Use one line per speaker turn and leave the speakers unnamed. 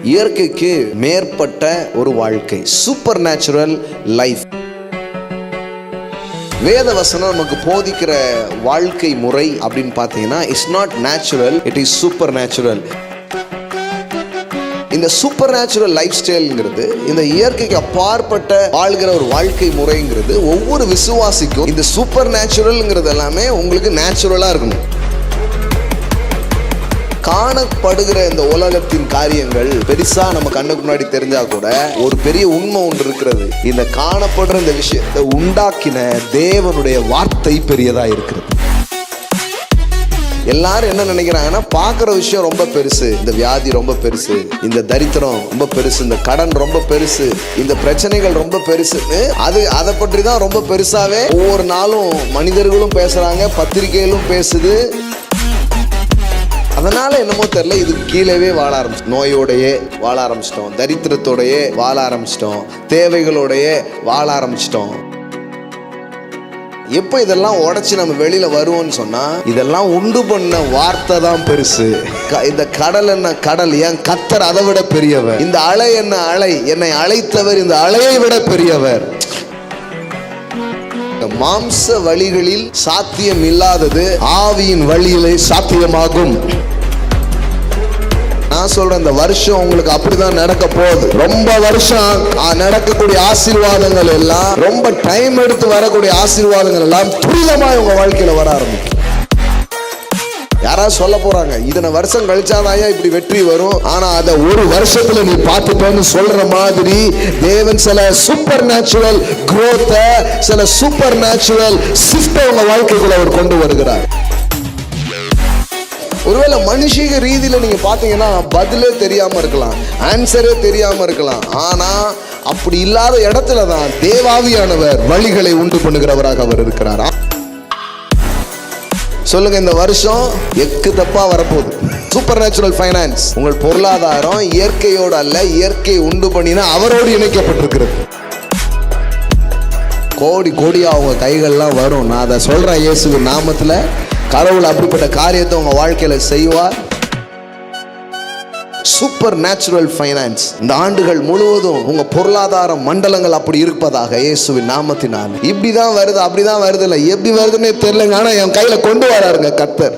இயற்கைக்கு மேற்பட்ட ஒரு வாழ்க்கை, சூப்பர் நேச்சுரல் லைஃப். வேத வசனம் நமக்கு போதிக்கிற வாழ்க்கை முறை அப்படின்னு பார்த்தீங்கன்னா, it's not natural, it is super natural. இந்த சூப்பர் நேச்சுரல் லைஃப் ஸ்டைல்ங்கிறது, இந்த இயற்கைக்கு அப்பாற்பட்ட வாழ்கிற ஒரு வாழ்க்கை முறைங்கிறது ஒவ்வொரு விசுவாசிக்கும் இந்த சூப்பர் நேச்சுரல்ங்கிறது எல்லாமே உங்களுக்கு நேச்சுரலா இருக்கணும். காணப்படுகிற இந்த உலகத்தின் காரியங்கள் பெருசா நம்ம கண்ணுக்கு முன்னாடி தெரிஞ்சா கூட ஒரு பெரிய உண்மை ஒன்று இருக்கிறது. இந்த காணப்படுற இந்த விஷயத்தை உண்டாக்கின தேவனுடைய வார்த்தை பெரியதா இருக்கிறது. எல்லாரும் என்ன நினைக்கிறாங்கன்னா, பார்க்குற விஷயம் ரொம்ப பெருசு, இந்த வியாதி ரொம்ப பெருசு, இந்த தரித்திரம் ரொம்ப பெருசு, இந்த கடன் ரொம்ப பெருசு, இந்த பிரச்சனைகள் ரொம்ப பெருசுன்னு அதை பற்றி தான் ரொம்ப பெருசாவே ஒவ்வொரு நாளும் மனிதர்களும் பேசுறாங்க, பத்திரிகைகளும் பேசுது. அதனால என்னமோ தெரியல, இதுக்கு கீழவே வாழ ஆரம்பிச்சிட்டோம். நோயோடையே வாழ ஆரம்பிச்சிட்டோம், தரித்திரத்தோடையே வாழ ஆரம்பிச்சிட்டோம், தேவைகளோடையே வாழ ஆரம்பிச்சிட்டோம். எப்போ இதெல்லாம் உடைச்சு நம்ம வெளியில வருவோம்னு சொன்னா, இதெல்லாம் உண்டு பண்ண வார்த்தை தான் பெருசு. இந்த கடல் என்ன கடல், ஏன் கர்த்தர் அதை விட பெரியவர். இந்த அலை என்ன அலை, என்னை அழைத்தவர் இந்த அலையை விட பெரியவர். மாம்ச வழிகளில் சாத்தியம் இல்லாதது ஆவியின் வழியிலே சாத்தியமாகும். நான் சொல்றேன், இந்த வருஷம் உங்களுக்கு அப்படிதான் நடக்க போகுது. ரொம்ப வருஷம் நடக்கக்கூடிய ஆசீர்வாதங்கள் எல்லாம், ரொம்ப டைம் எடுத்து வரக்கூடிய ஆசீர்வாதங்கள் எல்லாம் துரிதமா உங்க வாழ்க்கையில வர ஆரம்பிக்கும். யாராவது சொல்ல போறாங்க, இத்தனை வருஷம் கழிச்சாதாயா இப்படி வெற்றி வரும், ஆனா அதை ஒரு வருஷத்துல நீ பார்த்துட்டேன்னு சொல்ற மாதிரி தேவன் சில சூப்பர் நேச்சுரல் growth, சில சூப்பர் நேச்சுரல் ஷிஃப்ட் உங்க வாழ்க்கைக்குள்ள அவர் கொண்டு வருகிறார். ஒருவேளை மனுஷீக ரீதியில நீங்க பாத்தீங்கன்னா பதிலே தெரியாம இருக்கலாம், ஆன்சரே தெரியாம இருக்கலாம். ஆனா அப்படி இல்லாத இடத்துல தான் தேவாவியானவர் வழிகளை உண்டு பண்ணுகிறவராக அவர் இருக்கிறார். சொல்லுங்க, இந்த வருஷம் எக்கு தப்பா வரப்போகுது. Super natural finance. உங்கள் பொருளாதாரம் இயற்கையோடு அல்ல, இயற்கை உண்டு பண்ணினா அவரோடு இணைக்கப்பட்டிருக்கிறது. கோடி கோடியா உங்க கைகள்லாம் வரும். நான் அதை சொல்றேன், இயேசுவின் நாமத்துல கடவுள் அப்படிப்பட்ட காரியத்தை உங்க வாழ்க்கையில செய்வார். சூப்பர் நேச்சுரல் ஃபைனான்ஸ் இந்த ஆண்டுகள் முழுவதும் உங்க பொருளாதார மண்டலங்கள் அப்படி இருப்பதாக இயேசுவின் நாமத்தினால். இப்படிதான் வருது, அப்படிதான் வருது, இல்லை எப்படி வருதுன்னே தெரியலங்க, ஆனா என் கையில கொண்டு வராருங்க கர்த்தர்.